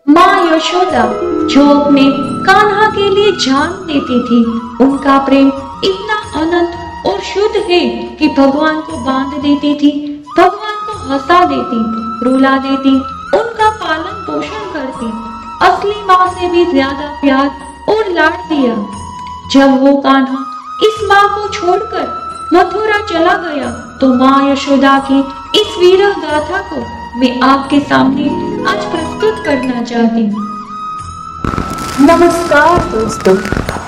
माँ यशोदा जो अपने कान्हा के लिए जान देती थी, उनका प्रेम इतना अनंत और शुद्ध है कि भगवान को बांध देती थी, भगवान को हंसा देती, रुला देती, उनका पालन पोषण करती, असली माँ से भी ज्यादा प्यार और लाड दिया। जब वो कान्हा इस माँ को छोड़कर मथुरा चला गया तो माँ यशोदा की इस वीर गाथा को मैं आपके सामने आज प्रस्तुत करना चाहती हूँ। नमस्कार दोस्तों,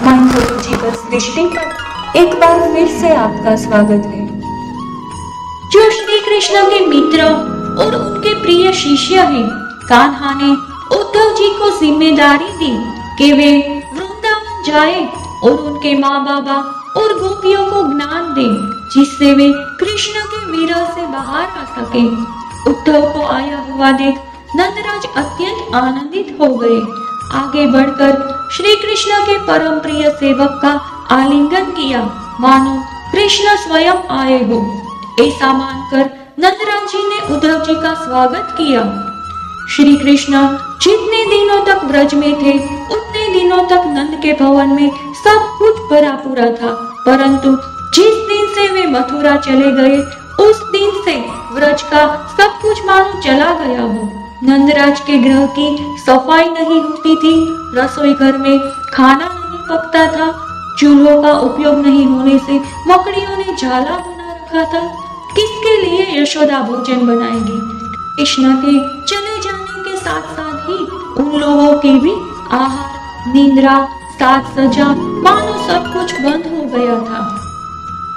माइथोलॉजी पर सृष्टि पर एक बार फिर से आपका स्वागत है। जो श्री कृष्ण के मित्र और उनके प्रिय शिष्य हैं, कान्हा ने उद्धव जी को जिम्मेदारी दी कि वे वृंदावन जाए और उनके माँ बाबा और गोपियों को ज्ञान दें, जिससे वे कृष्ण के विरह से बाहर आ सके। उद्धव को आया हुआ देख नंदराज अत्यंत आनंदित हो गए। आगे बढ़कर श्री कृष्ण के परम प्रिय सेवक का आलिंगन किया, मानो कृष्ण स्वयं आए हो। ऐसा मानकर नंदराज जी ने उद्धव जी का स्वागत किया। श्री कृष्ण जितने दिनों तक ब्रज में थे, उतने दिनों तक नंद के भवन में सब कुछ भरा पूरा था, परंतु जिस दिन से वे मथुरा चले गए, उस दिन से व्रज का सब कुछ मानो चला गया हो। नंदराज के गृह की सफाई नहीं होती थी, रसोई घर में खाना नहीं पकता था, चूल्हों का उपयोग नहीं होने से मकड़ियों ने जाला बना रखा था। किसके लिए यशोदा भोजन बनाएगी? कृष्ण के चले जाने के साथ साथ ही उन लोगों की भी आहार, निद्रा, साज सज्जा, मानो सब कुछ बंद हो गया था।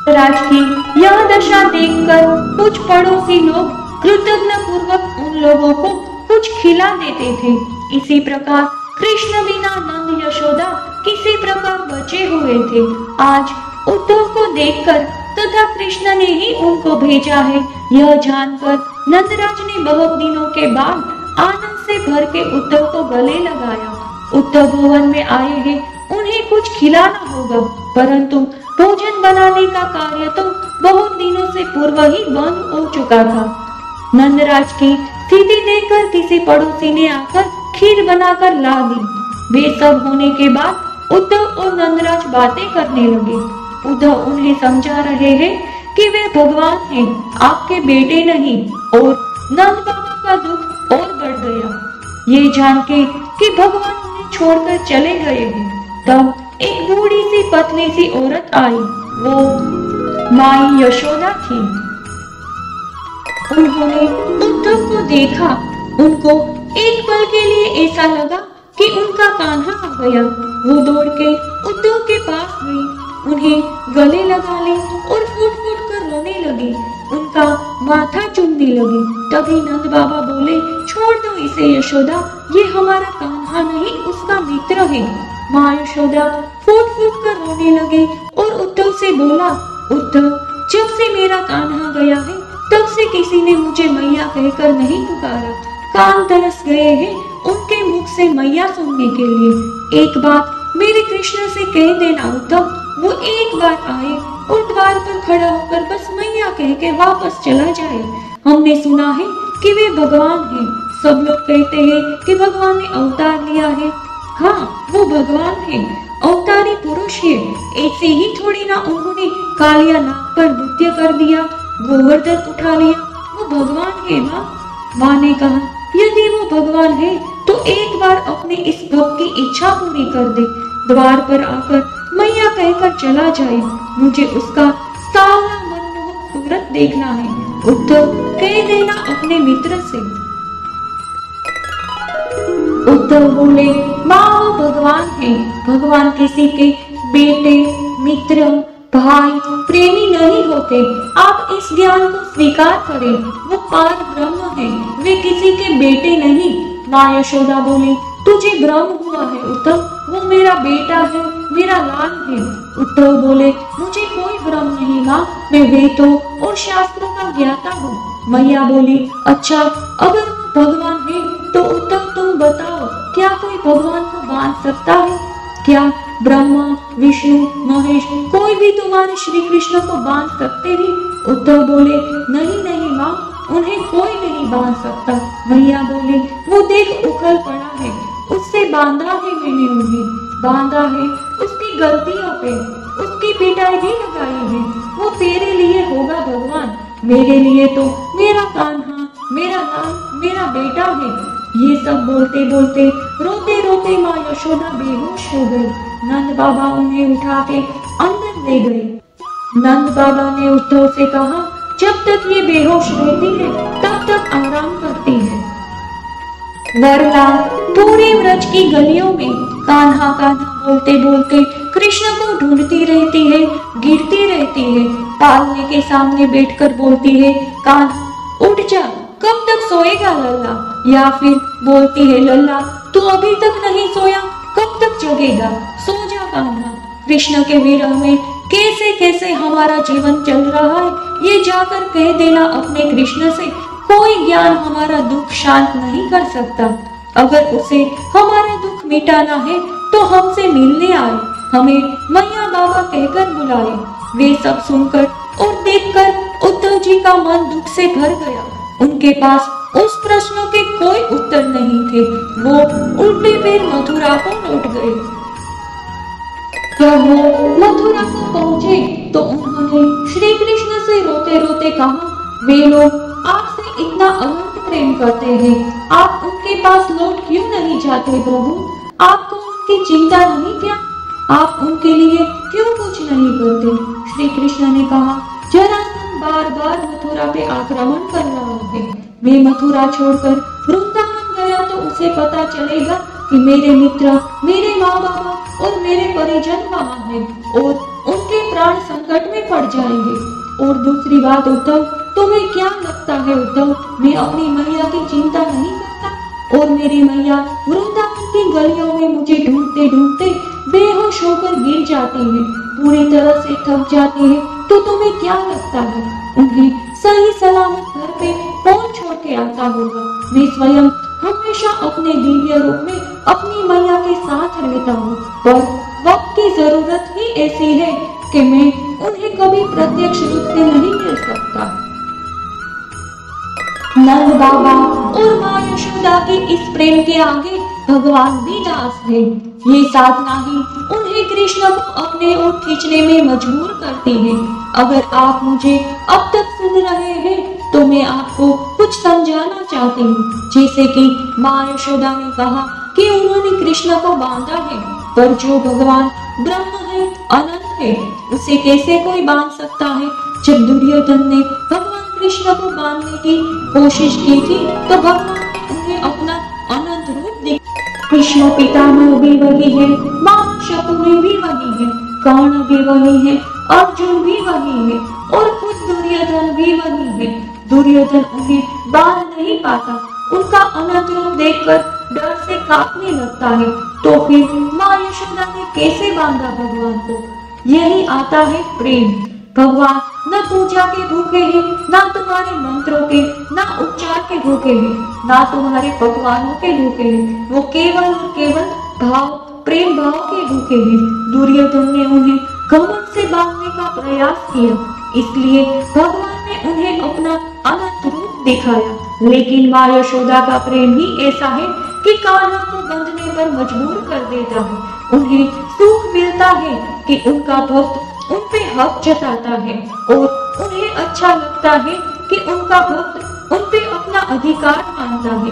राज की यह दशा देखकर कुछ पड़ोसी लोग कृतज्ञ पूर्वक उन लोगों को कुछ खिला देते थे। इसी प्रकार कृष्ण बिना नंद यशोदा किसी प्रकार बचे हुए थे। आज उद्धव को देखकर तथा कृष्ण ने ही उनको भेजा है, यह जानकर नंदराज ने बहुत दिनों के बाद आनंद से भर के उद्धव को गले लगाया। उद्धव भवन में आए हैं, उन्हें कुछ खिलाना होगा, परंतु भोजन बनाने का कार्य तो बहुत दिनों से पूर्व ही बंद हो चुका था। नंदराज की स्थिति देखकर किसी पड़ोसी ने आकर खीर बनाकर ला दी। वे सब होने के बाद उद्धव और नंदराज बातें करने लगे। उद्धव उन्हें समझा रहे हैं कि वे भगवान हैं, आपके बेटे नहीं, और नंद बाबा का दुख और बढ़ गया। ये जान के कि भगवान उन्हें छोड़कर चले गए हैं, तब एक बूढ़ी सी पतली सी औरत आई। वो माई यशोदा थी। उन्होंने उद्धव को देखा। उनको एक पल के लिए ऐसा लगा कि उनका कान्हा आ गया। वो दौड़ के उद्धव के पास गई, उन्हें गले लगा ली और फूट फूट कर रोने लगी, उनका माथा चूमने लगी। तभी नंद बाबा बोले, छोड़ दो इसे यशोदा, ये हमारा कान्हा नहीं, उसका मित्र है। माँ यशोदा फूट फूट कर रोने लगे और उद्धव से बोला, उद्धव, जब से मेरा कान्हा गया है, तब से किसी ने मुझे मैया कहकर नहीं पुकारा। कान तरस गए हैं उनके मुख से मैया सुनने के लिए। एक बात मेरे कृष्ण से कह देना उद्धव, वो एक बार आए और द्वार पर खड़ा होकर बस मैया कह के वापस चला जाए। हमने सुना है कि वे भगवान हैं। सब लोग कहते हैं कि भगवान ने अवतार लिया है। हाँ, वो भगवान है, अवतारी पुरुष है। ऐसे ही थोड़ी ना उन्होंने कालिया नाग पर नृत्य कर दिया, गोवर्धन उठा लिया। वो भगवान है माँ ने कहा, यदि वो भगवान है तो एक बार अपने इस भक्त की इच्छा पूरी कर दे। द्वार पर आकर मैया कहकर चला जाए, मुझे उसका सावला मनमोहक सूरत देखना है। उद्धव कह देना अपने मित्र से। उद्धव बोले, माँ वो भगवान है। भगवान किसी के बेटे, मित्र, भाई, प्रेमी नहीं होते। आप इस ज्ञान को स्वीकार करें। वो पार ब्रह्म है, वे किसी के बेटे नहीं। माँ यशोदा बोली, तुझे भ्रम हुआ है उद्धव, वो मेरा बेटा है, मेरा लाल है। उद्धव बोले, मुझे कोई भ्रम नहीं माँ, मैं वेदों और शास्त्रों का ज्ञाता हूँ। मैया बोली, अच्छा, अगर भगवान है तो उद्धव तुम बताओ, क्या कोई भगवान को बांध सकता है? क्या ब्रह्मा, विष्णु, महेश कोई भी तुम्हारे श्री कृष्ण को बांध सकते हैं? उद्धव बोले, नहीं नहीं माँ, उन्हें कोई नहीं बांध सकता। मैया बोले, वो देख उखल पड़ा है, बांधा है मैंने उन्हें, बांधा है उसकी गलतियों पे, उसकी पिटाई भी लगाई है। वो तेरे लिए होगा भगवान, मेरे लिए तो मेरा कान्हा, मेरा लाल, मेरा बेटा है। ये सब बोलते बोलते रोते रोते माँ यशोदा बेहोश हो गई। नंद बाबा उन्हें उठा के अंदर ले गए। नंद बाबा ने उद्धव से कहा, जब तक ये बेहोश रहती है तब तक आराम करती है, वरना पूरे व्रज की गलियों में कान्हा कान्हा बोलते बोलते कृष्ण को ढूंढती रहती है, गिरती रहती है, पालने के सामने बैठकर बोलती है, कान्हा उठ जा, कब तक सोएगा लल्ला? या फिर बोलती है, लल्ला तू अभी तक नहीं सोया, कब तक जगेगा? सो जा कान्हा। कृष्ण के विरह में कैसे कैसे हमारा जीवन चल रहा है, ये जाकर कह देना अपने कृष्ण से। कोई ज्ञान हमारा दुख शांत नहीं कर सकता। अगर उसे हमारा दुख मिटाना है तो हमसे मिलने आए, हमें मैया बाबा कहकर बुलाए। वे सब सुनकर और देखकर उद्धव जी का मन दुख से भर गया। उनके पास उस प्रश्नों के कोई उत्तर नहीं थे। वो उल्टे पैर मथुरा को लौट गए। जब वो मथुरा को पहुंचे तो उन्होंने श्री कृष्ण से रोते रोते कहा, वे लोग आपसे इतना अनंत प्रेम करते हैं, आप उनके पास लौट क्यों नहीं जाते प्रभु? आपको उनकी चिंता नहीं क्या? आप उनके लिए क्यों कुछ नहीं करते? श्री कृष्ण ने कहा, जरासंध बार बार मथुरा पे आक्रमण कर रहा है। मैं मथुरा छोड़कर वृंदावन गया तो उसे पता चलेगा कि मेरे मित्र, मेरे माँ बाबा और मेरे परिजन वहाँ हैं और उनके प्राण संकट में पड़ जाएंगे। और दूसरी बात उद्धव, तुम्हें क्या लगता है उद्धव, मैं अपनी मैया की चिंता नहीं करता? और मेरी मैया वृंदावन की गलियों में मुझे ढूंढते ढूंढते बेहोश होकर गिर जाती है, पूरी तरह से थक जाती है, तो तुम्हें क्या लगता है उन्हें सही सलामत घर पे कौन छोड़ के आता होगा? मैं स्वयं हमेशा अपने दिव्य रूप में अपनी मैया के साथ रहता हूँ, पर वक्त की जरूरत ही ऐसी है कि मैं उन्हें कभी प्रत्यक्ष रूप से नहीं मिल सकता। नंद बाबा और माँ यशोदा के इस प्रेम के आगे भगवान भी दास है। ये साधना ही उन्हें कृष्ण को अपने ओर खींचने में मजबूर करती है। अगर आप मुझे अब तक सुन रहे हैं तो मैं आपको कुछ समझाना चाहती हूँ। जैसे कि माँ यशोदा ने कहा कि उन्होंने कृष्ण को बांधा है, पर जो भगवान ब्रह्म है, अनंत है, उसे कैसे कोई बांध सकता है? जब दुर्योधन ने भगवान कृष्ण को बांधने की कोशिश की थी तो भगवान ने उन्हें अपना अनंत रूप दिखाया। कृष्ण पितामह भी वही है, माँ शकुनी भी वही है, कर्ण भी वही है, अर्जुन भी वही है और खुद दुर्योधन भी वही है। दुर्योधन उन्हें बांध नहीं पाता, उनका अनंत रूप देखकर डर से कांपने लगता है। तो फिर माँ यशोदा ने कैसे बांधा भगवान को? यही आता है प्रेम। भगवान न पूजा के भूखे हैं, ना तुम्हारे मंत्रों के, ना उपचार के भूखे हैं, ना तुम्हारे पकवानों के भूखे हैं। वो केवल और केवल भाव, प्रेम भाव के भूखे हैं। दुर्योधन ने उन्हें घमंड से बांधने का प्रयास किया, इसलिए भगवान ने उन्हें अपना अनंत रूप दिखाया। लेकिन माँ यशोदा का प्रेम ही ऐसा है कि कान्हा को बंधने पर मजबूर कर देता है। उन्हें सुख मिलता है कि उनका भक्त उन पे हक जताता है और उन्हें अच्छा लगता है कि उनका भक्त उन पे अपना अधिकार मानता है।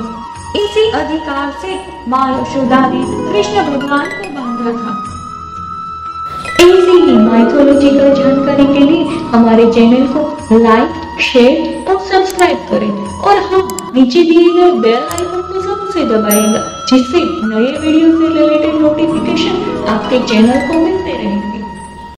इसी अधिकार से माँ यशोदा ने कृष्ण भगवान को बांधा था। ऐसी ही माइथोलॉजिकल जानकारी के लिए हमारे चैनल को लाइक, शेयर और सब्सक्राइब करें और हाँ, नीचे दिए गए बेल आइकन को जरूर से दबाएगा, जिससे नए वीडियो से रिलेटेड नोटिफिकेशन आपके चैनल को मिलते रहेंगे।